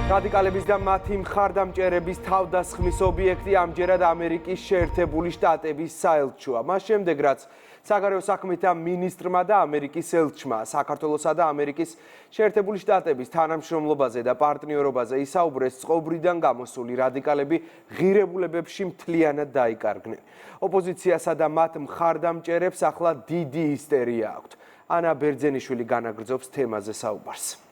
რადიკალების და მათი მხარდამჭერების თავდასხმის ობიექტი ამჯერად ამერიკის შეერთებული შტატების საელჩოა. მას შემდეგ, რაც საგარეო საქმეთა მინისტრმა და ამერიკის ელჩმა საქართველოსა და ამერიკის შეერთებული შტატების თანამშრომლობაზე და პარტნიორობაზე ისაუბრეს, წყობრიდან გამოსული რადიკალები ღირებულებებში მთლიანად დაიკარგნენ. ოპოზიციასა და მათ მხარდამჭერებს ახლა დიდი ისტერია აქვთ. ანა ბერძენიშვილი განაგრძობს თემაზე საუბარს.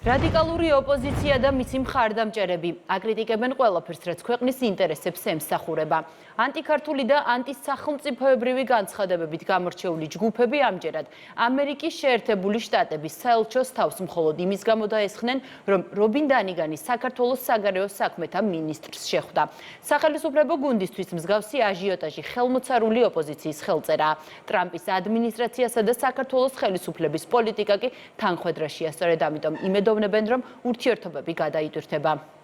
რადიკალური ოპოზიცია და მისი მხარდამჭერები აკრიტიკებენ ყველაფერს, რაც ქვეყნის ინტერესებს ემსახურება. ანტიქართული და ანტისახელმწიფოებრივი განცხადებებით გამორჩეული ჯგუფები ამჯერად ამერიკის შეერთებული შტატების საელჩოს თავს მხოლოდ იმის გამო დაესხნენ, რომ რობინ დანიგანი საქართველოს საგარეო საქმეთა მინისტრს შეხვდა. სახელმწიფო გუნდისთვის მსგავსი აჟიოტაჟი ხელმოწარული ოპოზიციის ხელწერაა. ტრამპის ადმინისტრაციასა და საქართველოს ხელისუფლების პოლიტიკა კი თანხვედრაშია, სწორედ ამიტომ იმედოვნებენ, რომ ურთიერთობები გადაიტვირთება.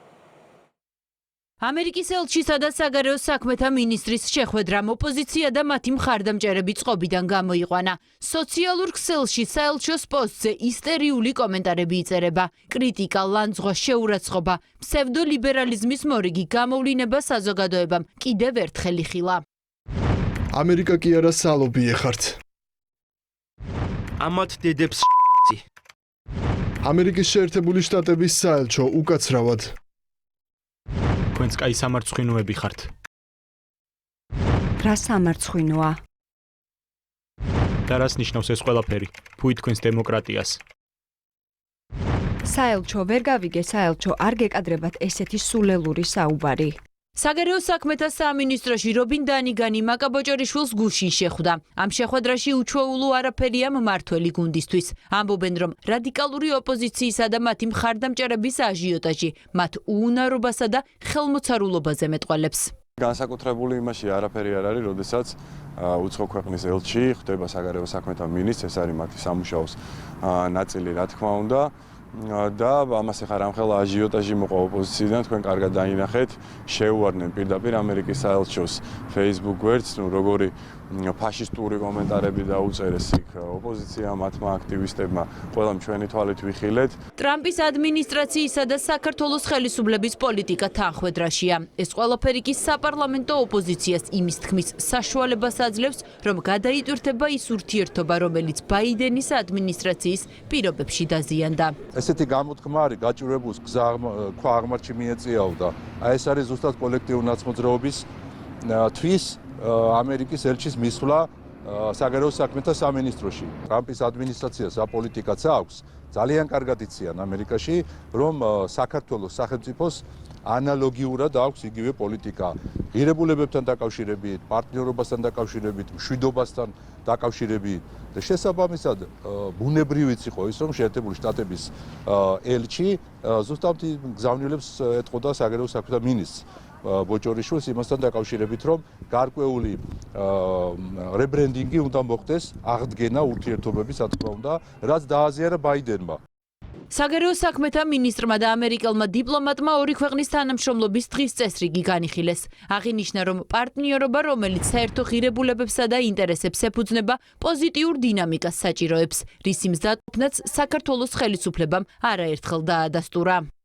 ამერიკის ელჩისა და საგარეო საქმეთა მინისტრის შეხვედრამ ოპოზიცია და მათი მხარდამჭერები წყობიდან გამოიყვანა. სოციალურ ქსელში საელჩოს პოსტზე ისტერიული კომენტარები იწერება. კრიტიკა, ლანძღვა, შეურაცხყოფა, ფსევდოლიბერალიზმის მორიგი გამოვლინება საზოგადოებამ კიდევ ერთხელ იხილა. ამერიკა კი არა სალობი ეხართ. ამათ დედებს ამერიკის შეერთებული შტატების საელჩო უკაცრავად. თქვენს კაი სამარცხვინოები ხართ. რა სამარცხვინოა? და რას ნიშნავს ეს ყველაფერი? ფუი თქვენს დემოკრატიას. საელჩო ვერ გავიგე, საელჩო არ გეკადრებათ ესეთი სულელური საუბარი. საგარეო საქმეთა სამინისტროში რობინ დანიგანი მაკაბოჭორიშვილს გუშინ შეხვდა. ამ შეხვედრაში უჩვეულო არაფერია მმართველი გუნდისთვის. ამბობენ, რომ რადიკალური ოპოზიციისა და მათი მხარდამჭერების აჟიოტაჟი მათ უუნარობასა და ხელმოწარულობაზე მეტყველებს. განსაკუთრებული იმაში არაფერი არ არის, როდესაც უცხო ქვეყნის ელჩი ხდება საგარეო საქმეთა მინისტრს, ეს არის მათი სამუშაოს ნაწილი, რა თქმა უნდა. და ამას ახლა რამხელა აჟიოტაჟი მოყვა ოპოზიციიდან, თქვენ კარგად დაინახეთ, შეუვარდნენ პირდაპირ ამერიკის საელჩოს Facebook გვერდს, როგორი ფაშისტური კომენტარები დაუწერეს იქ ოპოზიციამ, მათმა აქტივისტებმა, ყველამ ჩვენი თვალით ვიხილეთ. ტრამპის ადმინისტრაციისა და საქართველოს ხელისუფლების პოლიტიკა თანხვედრაშია. ეს ყველაფერი კი საპარლამენტო ოპოზიციას იმის თქმის საშუალებას აძლევს, რომ გადაიტვირთება ის ურთიერთობა, რომელიც ბაიდენის ადმინისტრაციის პირობებში დაზიანდა. ესეთი გამოთქმა არის გაჭირვებულს ქვა აღმართში მიეწიაოდა. აი ეს არის ზუსტად კოლექტიური ნაცმოძრაობის თვის ამერიკის ელჩის მისვლა საგარეო საქმეთა სამინისტროში. ტრამპის ადმინისტრაციას აპოლიტიკაც აქვს, ძალიან კარგად იციან ამერიკაში, რომ საქართველოს სახელმწიფოს ანალოგიურად აქვს იგივე პოლიტიკა. ღირებულებებთან დაკავშირებით, პარტნიორობასთან დაკავშირებით, მშვიდობასთან დაკავშირებით და შესაბამისად ბუნებრივიც იყო ის, რომ შეერთებული შტატების ელჩი ზუსტად გზავნილებს ეთყოდა საგარეო საქმეთა მინისტრს. ბოჭორიშვილს იმასთან დაკავშირებით, რომ გარკვეული რებრენდინგი უნდა მოხდეს, აღდგენა ურთიერთობების, რა თქმა უნდა, რაც დააზიარა ბაიდენმა. საგარეო საქმეთა მინისტრმა და ამერიკელმა დიპლომატმა ორი ქვეყნის თანამშრომლობის დღის წესრიგი განიხილეს. აღინიშნა, რომ პარტნიორობა, რომელიც საერთო ღირებულებებსა და ინტერესებს ეფუძნება, პოზიტიურ დინამიკას საჭიროებს, რის მზადყოფნაც საქართველოს ხელისუფლებამ არაერთხელ დაადასტურა.